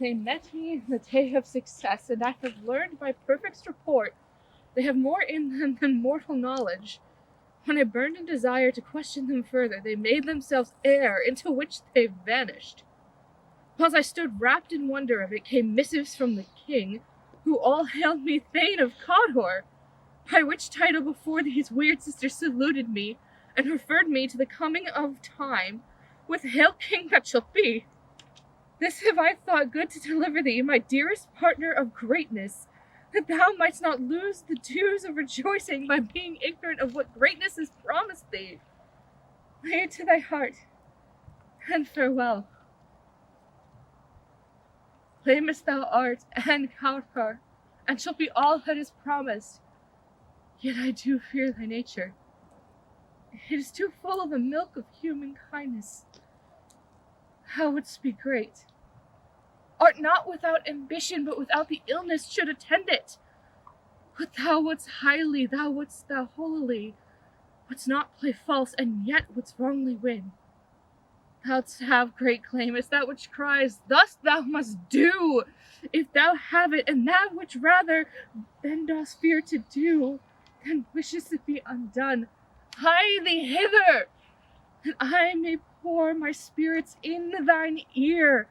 They met me in the day of success, and I have learned by perfect report they have more in them than mortal knowledge. When I burned in desire to question them further, they made themselves air, into which they vanished. Whilst I stood wrapped in wonder of it, came missives from the king, who all hailed me Thane of Cawdor, by which title before these weird sisters saluted me, and referred me to the coming of time, with Hail King that shall be. This have I thought good to deliver thee, my dearest partner of greatness, that thou mightst not lose the dues of rejoicing by being ignorant of what greatness is promised thee. Lay it to thy heart, and farewell. Famous thou art, and Cawdor, and shalt be all that is promised. Yet I do fear thy nature. It is too full of the milk of human kindness. Thou wouldst be great. Art not without ambition, but without the illness should attend it. But thou wouldst highly, thou wouldst thou holily, wouldst not play false, and yet wouldst wrongly win. Thou'dst have great claim, as that which cries, thus thou must do, if thou have it, and that which rather than dost fear to do, than wishes to be undone. Hie thee hither, that I may pour my spirits in thine ear,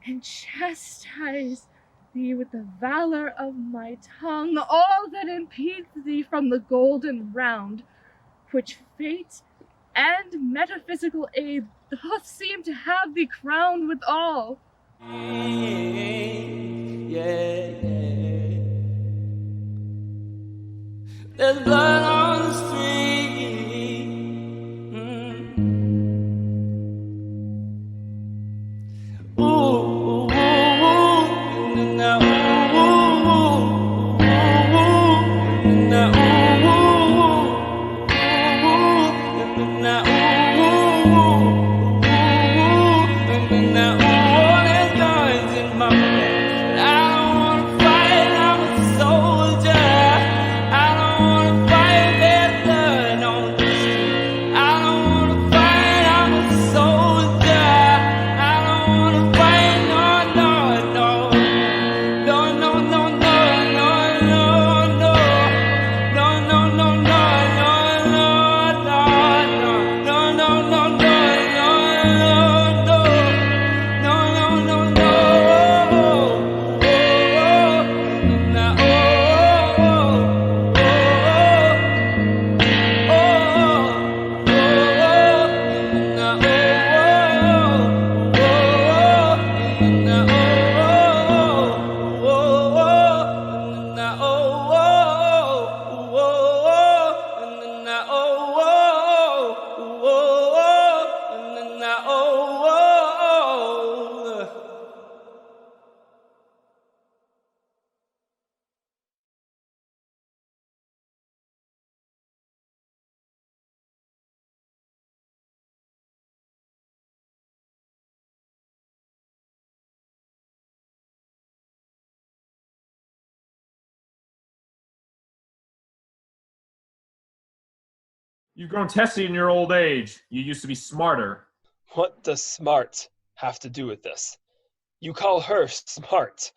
and chastise thee with the valor of my tongue, all that impedes thee from the golden round, which fate and metaphysical aid doth seem to have thee crowned withal. There's blood on the street. Ooh, ooh, ooh, ooh, now, ooh, ooh, ooh, ooh, now, ooh, ooh, ooh, now, ooh, ooh, ooh, now, ooh, there's guns in my mouth. I don't wanna fight, I'm a soldier. I don't wanna fight, there's blood on the street. I don't wanna fight, I'm a soldier. I don't wanna fight, no, no, no. No, no, no, no, no, no, no. No, no, no, no, no, no, no, no, no, no, no, no, no, no. No, no, no, no. Now, You've grown testy in your old age. You used to be smarter. What does smart have to do with this? You call her smart,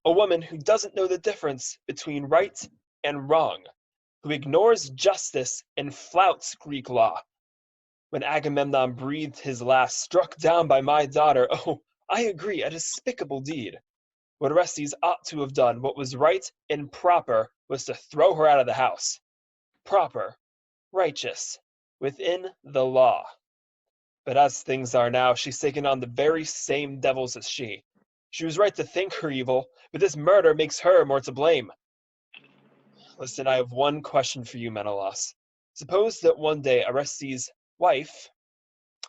a woman who doesn't know the difference between right and wrong, who ignores justice and flouts Greek law. When Agamemnon breathed his last, struck down by my daughter, oh, I agree, a despicable deed. What Orestes ought to have done, what was right and proper, was to throw her out of the house. Proper, righteous, within the law. But as things are now, she's taken on the very same devils as she. She was right to think her evil, but this murder makes her more to blame. Listen, I have one question for you, Menelaus. Suppose that one day Orestes' wife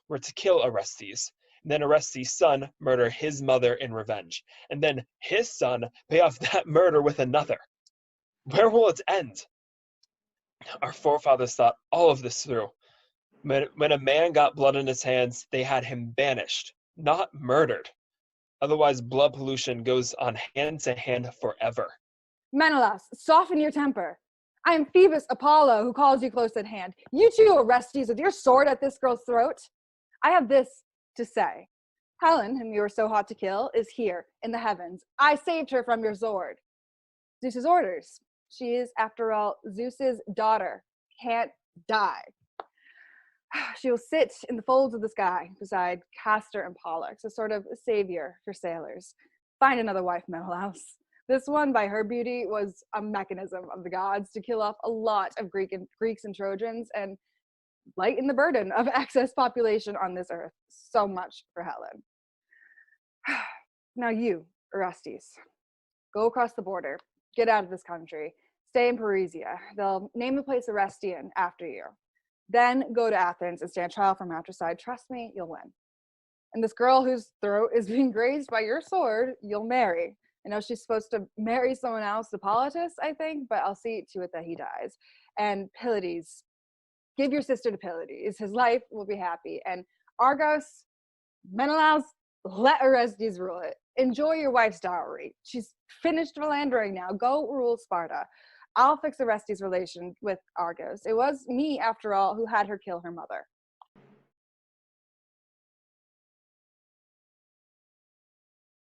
were to kill Orestes, and then Orestes' son murder his mother in revenge, and then his son pay off that murder with another. Where will it end? Our forefathers thought all of this through. When a man got blood in his hands, they had him banished, not murdered. Otherwise, blood pollution goes on hand to hand forever. Menelaus, soften your temper. I am Phoebus Apollo, who calls you close at hand. You too, Orestes, with your sword at this girl's throat. I have this to say. Helen, whom you were so hot to kill, is here in the heavens. I saved her from your sword. Zeus's orders. She is, after all, Zeus's daughter. Can't die. She will sit in the folds of the sky beside Castor and Pollux, a sort of savior for sailors. Find another wife, Menelaus. This one, by her beauty, was a mechanism of the gods to kill off a lot of Greeks and Trojans and lighten the burden of excess population on this earth. So much for Helen. Now you, Orestes, go across the border, get out of this country, stay in Parisia. They'll name the place Orestian after you. Then go to Athens and stand trial for matricide. Trust me, you'll win. And this girl whose throat is being grazed by your sword, you'll marry. I know she's supposed to marry someone else, Hippolytus, I think, but I'll see to it that he dies. And Pylades, give your sister to Pylades. His life will be happy. And Argos, Menelaus, let Orestes rule it. Enjoy your wife's dowry. She's finished philandering now. Go rule Sparta. I'll fix Orestes' relation with Argos. It was me, after all, who had her kill her mother.